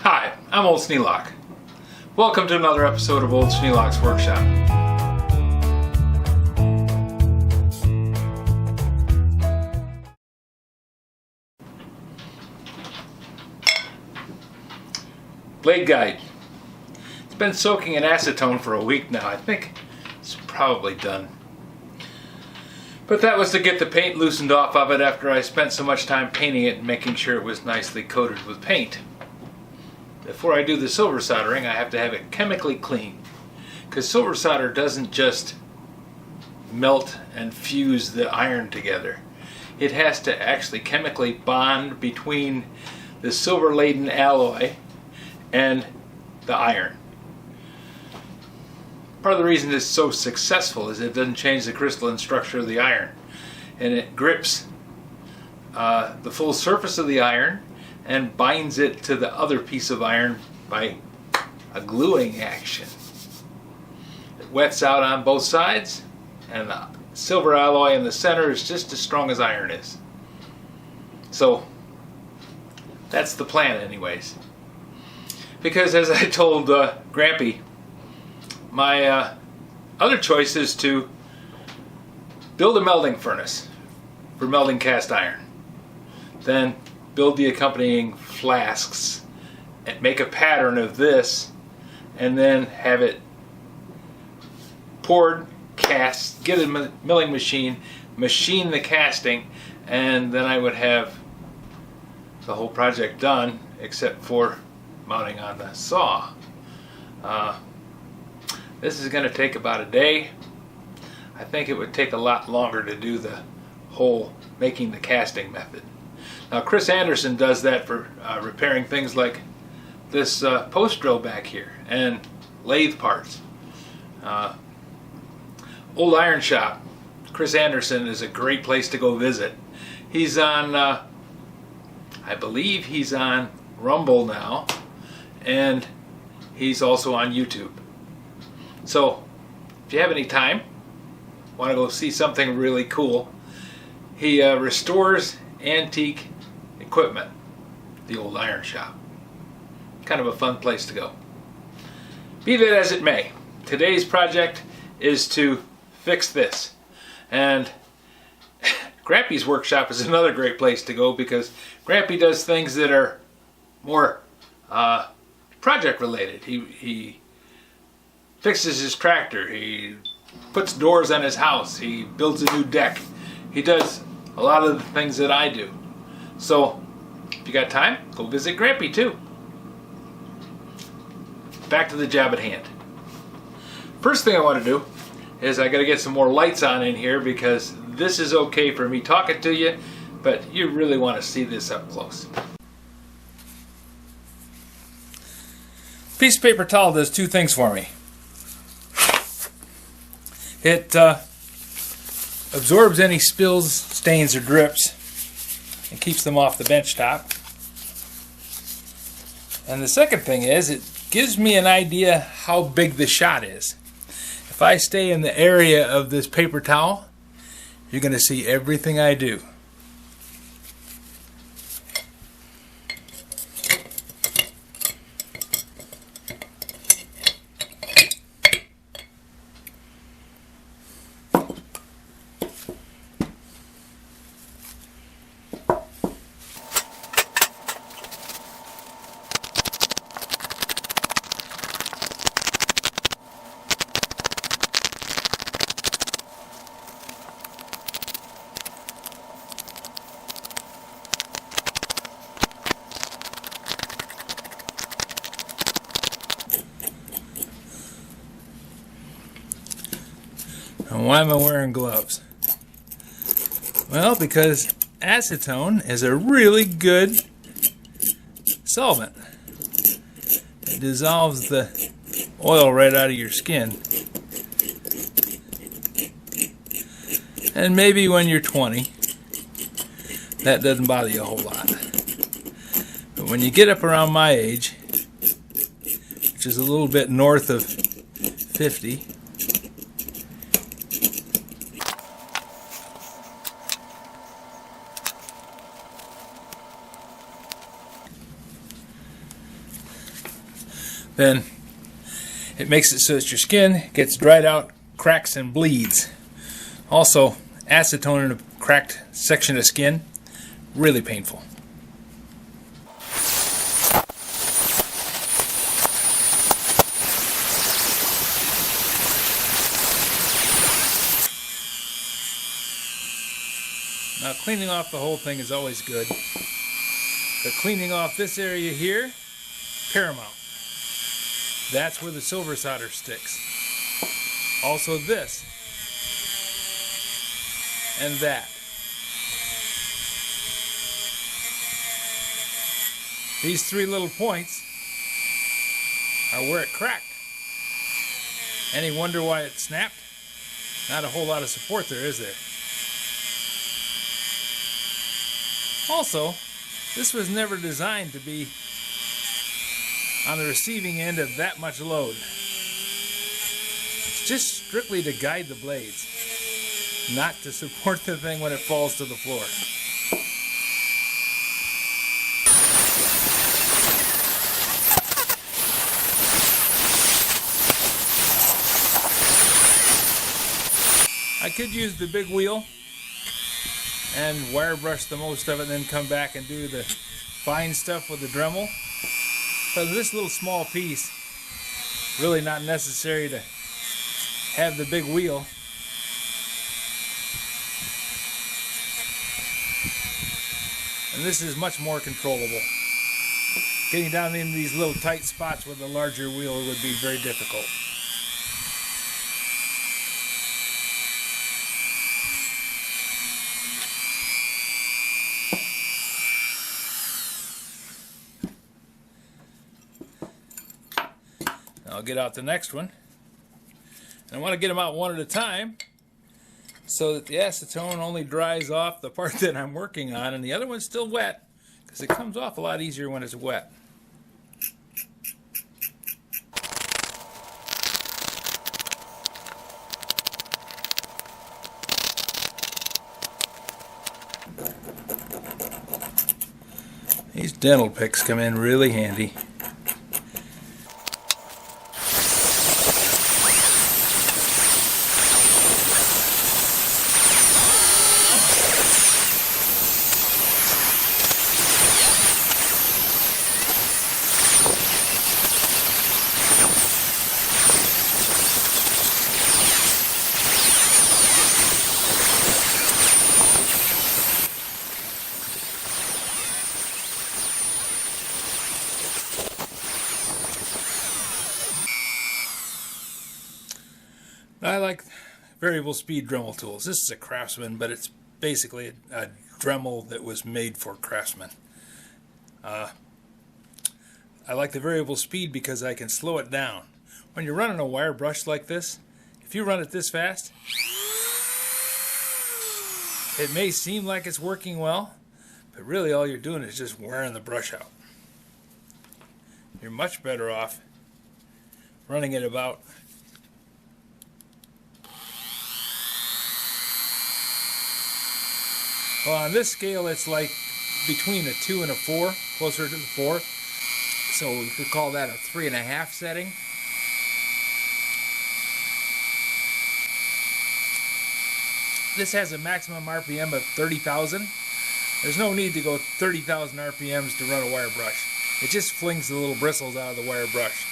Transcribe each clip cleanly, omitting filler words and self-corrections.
Hi, I'm Old Sneelock. Welcome to another episode of Old Sneelock's Workshop. Blade guide. It's been soaking in acetone for a week now. I think it's probably done. But that was to get the paint loosened off of it after I spent so much time painting it and making sure it was nicely coated with paint. Before I do the silver soldering, I have to have it chemically clean, because silver solder doesn't just melt and fuse the iron together. It has to actually chemically bond between the silver laden alloy and the iron. Part of the reason it's so successful is it doesn't change the crystalline structure of the iron, and it grips the full surface of the iron and binds it to the other piece of iron by a gluing action. It wets out on both sides, and the silver alloy in the center is just as strong as iron is. So that's the plan anyways. Because as I told Grampy, my other choice is to build a melting furnace for melting cast iron. Then build the accompanying flasks and make a pattern of this, and then have it poured, cast, get a milling machine, machine the casting, and then I would have the whole project done except for mounting on the saw. This is going to take about a day. I think it would take a lot longer to do the whole making the casting method. Now Chris Anderson does that for repairing things like this post drill back here and lathe parts. Old Iron Shop. Chris Anderson is a great place to go visit. He's on, I believe he's on Rumble now, and he's also on YouTube. So if you have any time, want to go see something really cool, he restores antique equipment, the Old Iron Shop. Kind of a fun place to go. Be that as it may, today's project is to fix this. And Grampy's workshop is another great place to go, because Grampy does things that are more project related. He fixes his tractor, he puts doors on his house, he builds a new deck. He does a lot of the things that I do. So if you got time, go visit Grampy too. Back to the job at hand. First thing I want to do is I got to get some more lights on in here, because this is okay for me talking to you, but you really want to see this up close. Piece of paper towel does two things for me. It absorbs any spills, stains, or drips and keeps them off the bench top. And the second thing is, it gives me an idea how big the shot is. If I stay in the area of this paper towel, you're going to see everything I do. And why am I wearing gloves? Well, because acetone is a really good solvent. It dissolves the oil right out of your skin. And maybe when you're 20, that doesn't bother you a whole lot. But when you get up around my age, which is a little bit north of 50, then it makes it so that your skin gets dried out, cracks, and bleeds. Also, acetone in a cracked section of skin, really painful. Now, cleaning off the whole thing is always good, but cleaning off this area here, paramount. That's where the silver solder sticks. Also this and that. These three little points are where it cracked. Any wonder why it snapped? Not a whole lot of support there, is there? Also, this was never designed to be on the receiving end of that much load. It's just strictly to guide the blades, not to support the thing when it falls to the floor. I could use the big wheel and wire brush the most of it and then come back and do the fine stuff with the Dremel. But this little small piece, really not necessary to have the big wheel. And this is much more controllable. Getting down into these little tight spots with a larger wheel would be very difficult. I'll get out the next one. And I want to get them out one at a time so that the acetone only dries off the part that I'm working on and the other one's still wet, because it comes off a lot easier when it's wet. These dental picks come in really handy. I like variable speed Dremel tools. This is a Craftsman, but it's basically a Dremel that was made for Craftsman. I like the variable speed because I can slow it down. When you're running a wire brush like this, if you run it this fast, it may seem like it's working well, but really all you're doing is just wearing the brush out. You're much better off running it about well, on this scale it's like between a 2 and a 4, closer to the 4. So we could call that a 3.5 setting. This has a maximum RPM of 30,000. There's no need to go 30,000 RPMs to run a wire brush. It just flings the little bristles out of the wire brush.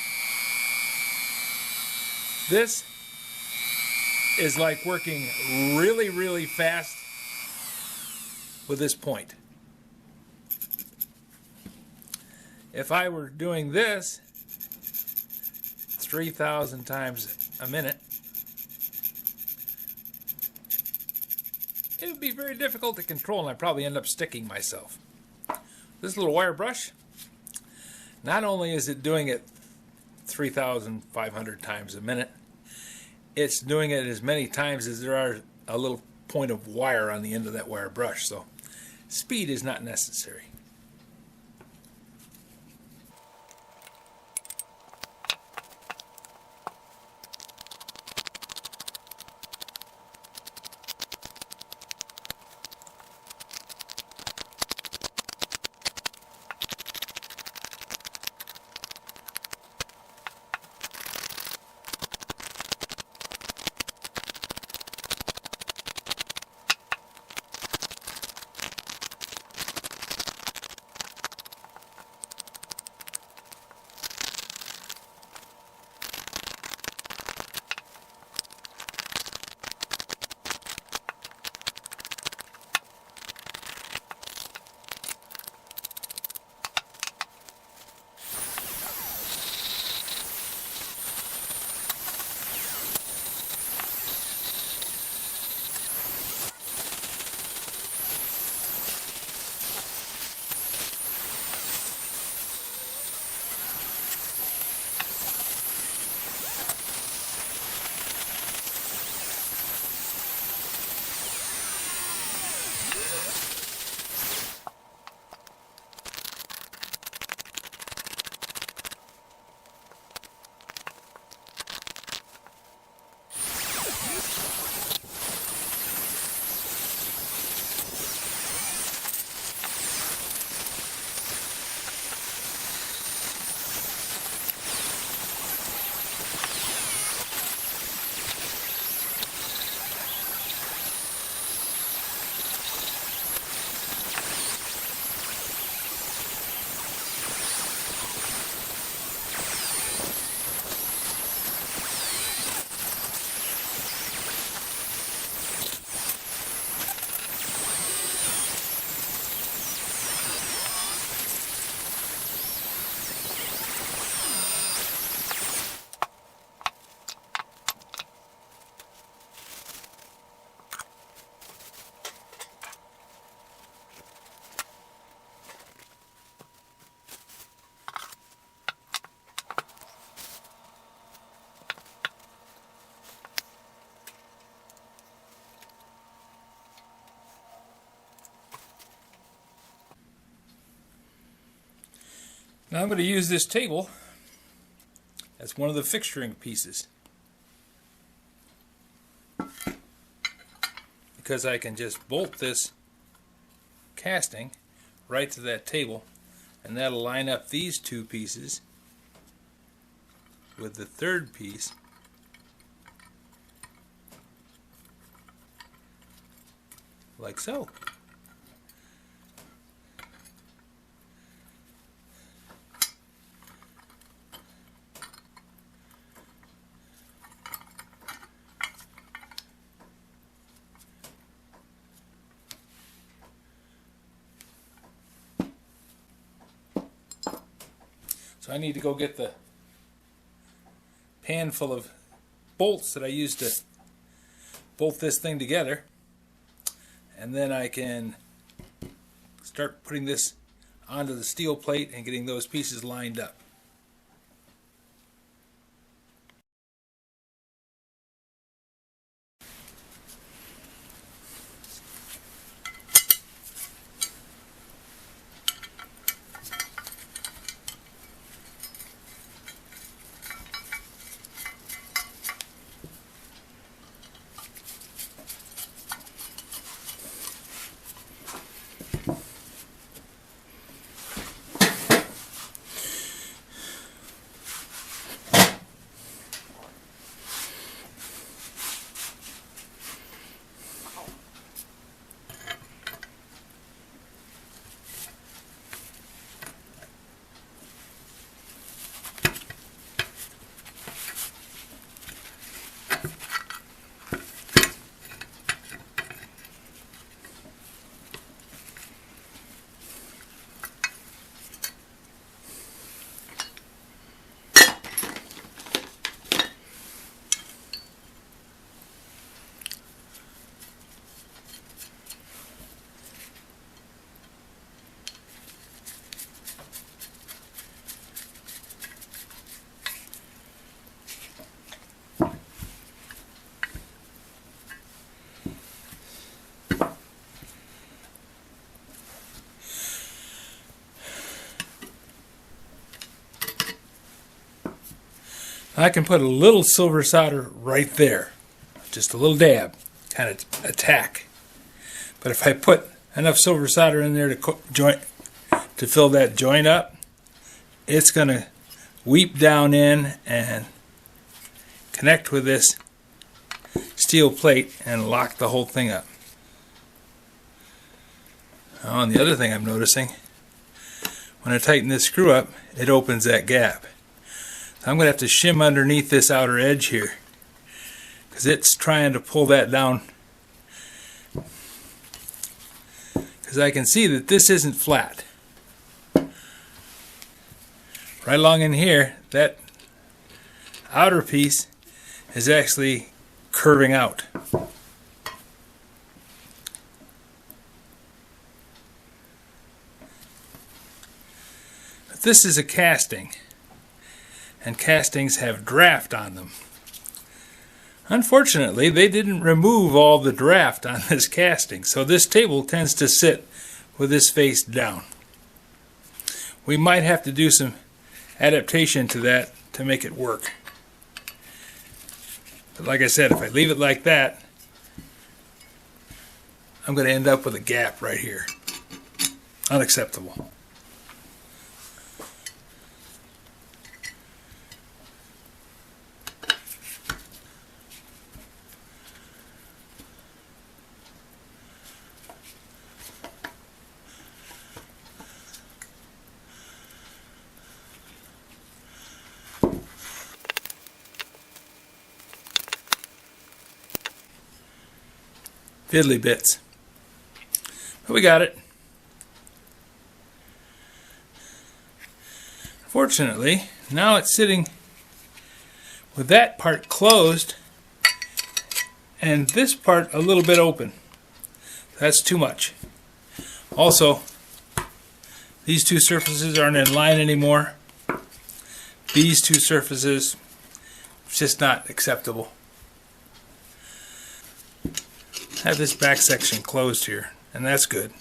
This is like working really, really fast with this point. If I were doing this 3,000 times a minute, it would be very difficult to control and I'd probably end up sticking myself. This little wire brush, not only is it doing it 3,500 times a minute, it's doing it as many times as there are a little point of wire on the end of that wire brush, so speed is not necessary. Now I'm going to use this table as one of the fixturing pieces, because I can just bolt this casting right to that table, and that'll line up these two pieces with the third piece like so. So I need to go get the pan full of bolts that I used to bolt this thing together, and then I can start putting this onto the steel plate and getting those pieces lined up. I can put a little silver solder right there, just a little dab, kind of attack. But if I put enough silver solder in there to fill that joint up, it's going to weep down in and connect with this steel plate and lock the whole thing up. Oh, and the other thing I'm noticing, when I tighten this screw up, it opens that gap. I'm going to have to shim underneath this outer edge here, because it's trying to pull that down. Because I can see that this isn't flat. Right along in here, that outer piece is actually curving out. But this is a casting, and castings have draft on them. Unfortunately, they didn't remove all the draft on this casting, so this table tends to sit with this face down. We might have to do some adaptation to that to make it work. But like I said, if I leave it like that, I'm going to end up with a gap right here. Unacceptable. Fiddly bits. But we got it. Fortunately, now it's sitting with that part closed and this part a little bit open. That's too much. Also, these two surfaces aren't in line anymore. These two surfaces, it's just not acceptable. Have this back section closed here, and that's good.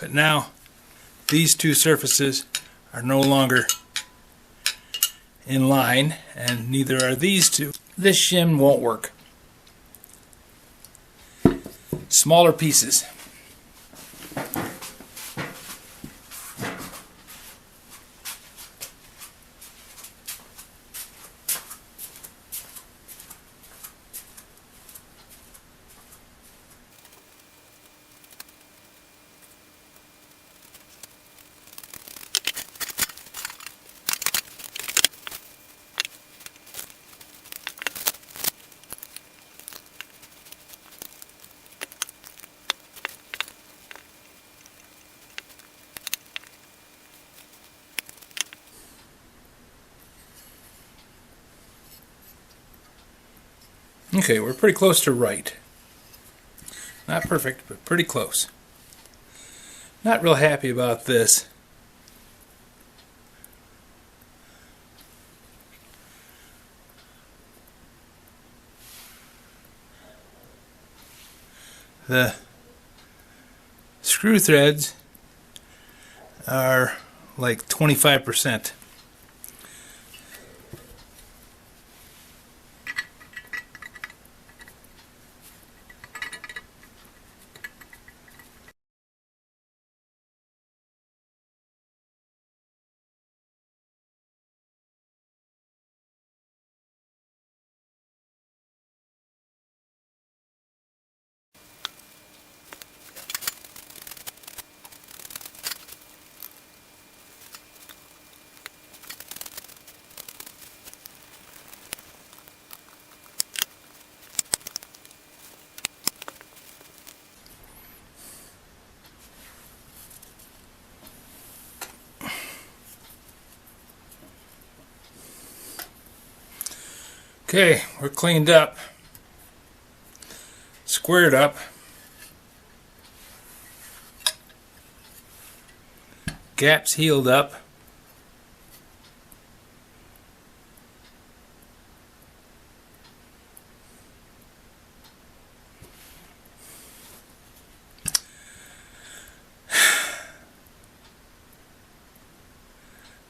But now these two surfaces are no longer in line, and neither are these two. This shim won't work. Smaller pieces. Okay, we're pretty close to right. Not perfect, but pretty close. Not real happy about this. The screw threads are like 25%. Okay, we're cleaned up, squared up, gaps healed up,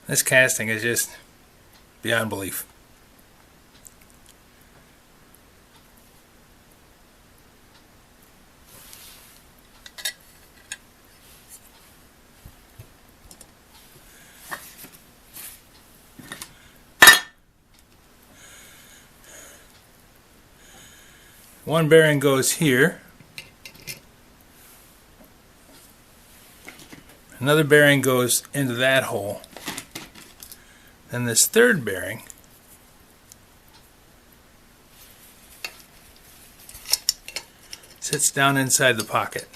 this casting is just beyond belief. One bearing goes here. Another bearing goes into that hole. Then this third bearing sits down inside the pocket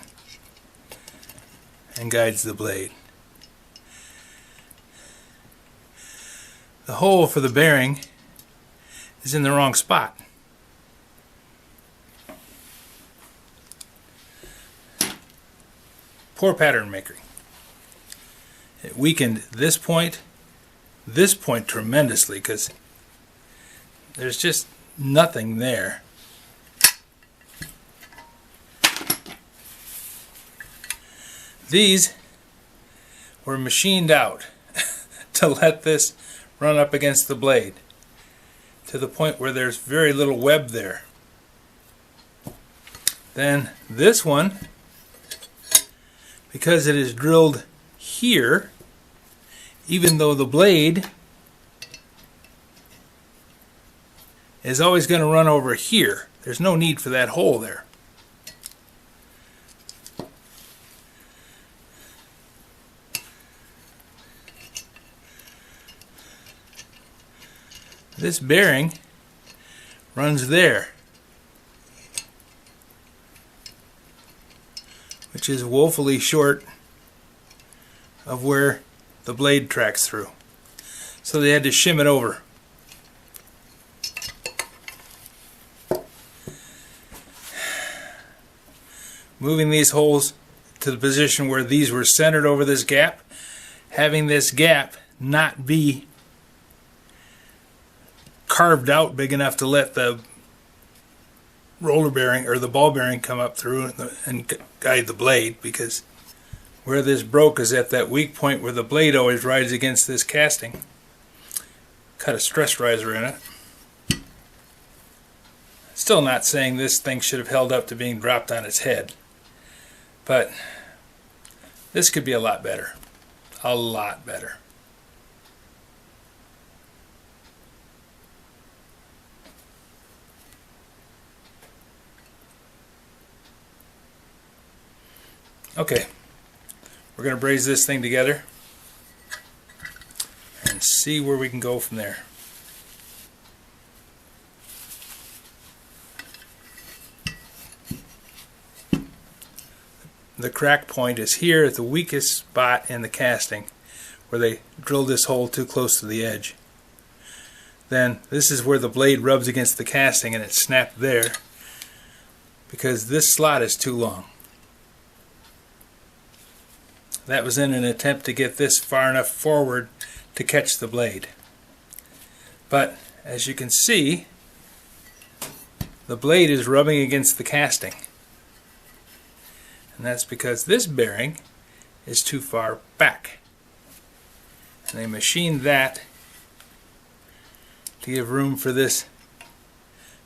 and guides the blade. The hole for the bearing is in the wrong spot. Poor pattern making. It weakened this point tremendously because there's just nothing there. These were machined out to let this run up against the blade to the point where there's very little web there. Then this one, because it is drilled here, even though the blade is always going to run over here, there's no need for that hole there. This bearing runs there, which is woefully short of where the blade tracks through. So they had to shim it over. Moving these holes to the position where these were centered over this gap, having this gap not be carved out big enough to let the roller bearing or the ball bearing come up through and guide the blade, because Where this broke is at that weak point where the blade always rides against this casting. Cut a stress riser in it. Still not saying this thing should have held up to being dropped on its head, but this could be a lot better. A lot better. Okay, we're going to braze this thing together and see where we can go from there. The crack point is here at the weakest spot in the casting, where they drilled this hole too close to the edge. Then this is where the blade rubs against the casting and it snapped there because this slot is too long. That was in an attempt to get this far enough forward to catch the blade. But as you can see, the blade is rubbing against the casting. And that's because this bearing is too far back. And they machined that to give room for this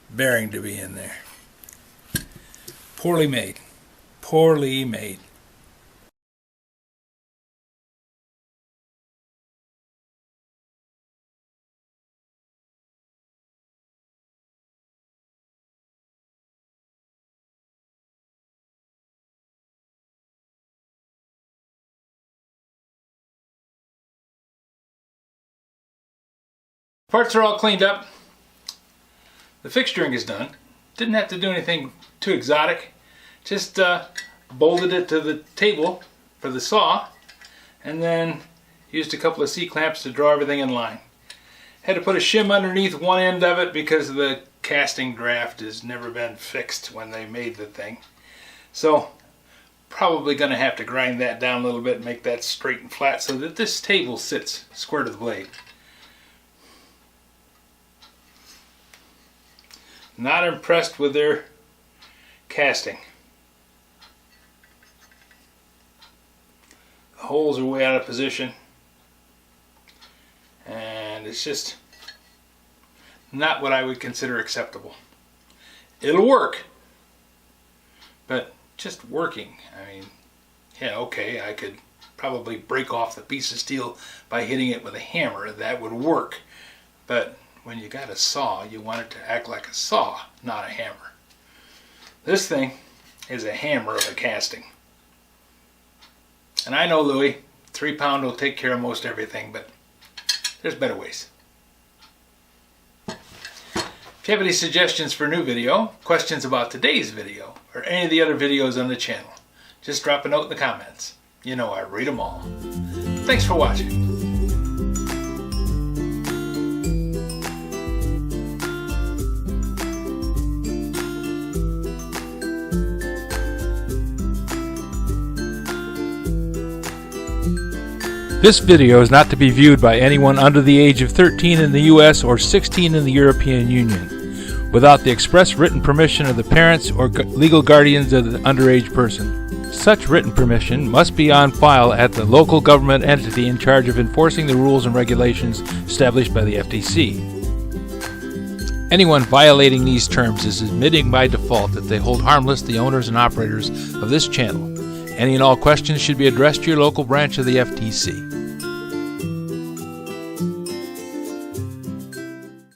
bearing to be in there. Poorly made. Poorly made. Parts are all cleaned up. The fixturing is done. Didn't have to do anything too exotic. Just bolted it to the table for the saw and then used a couple of C-clamps to draw everything in line. Had to put a shim underneath one end of it because the casting draft has never been fixed when they made the thing. So probably going to have to grind that down a little bit and make that straight and flat so that this table sits square to the blade. Not impressed with their casting. The holes are way out of position and it's just not what I would consider acceptable. It'll work, but just working. I mean, yeah, okay, I could probably break off the piece of steel by hitting it with a hammer. That would work, but when you got a saw, you want it to act like a saw, not a hammer. This thing is a hammer of a casting. And I know, Louie, 3 pound will take care of most everything, but there's better ways. If you have any suggestions for a new video, questions about today's video, or any of the other videos on the channel, just drop a note in the comments. You know I read them all. Thanks for watching. This video is not to be viewed by anyone under the age of 13 in the U.S. or 16 in the European Union, without the express written permission of the parents or legal guardians of the underage person. Such written permission must be on file at the local government entity in charge of enforcing the rules and regulations established by the FTC. Anyone violating these terms is admitting by default that they hold harmless the owners and operators of this channel. Any and all questions should be addressed to your local branch of the FTC.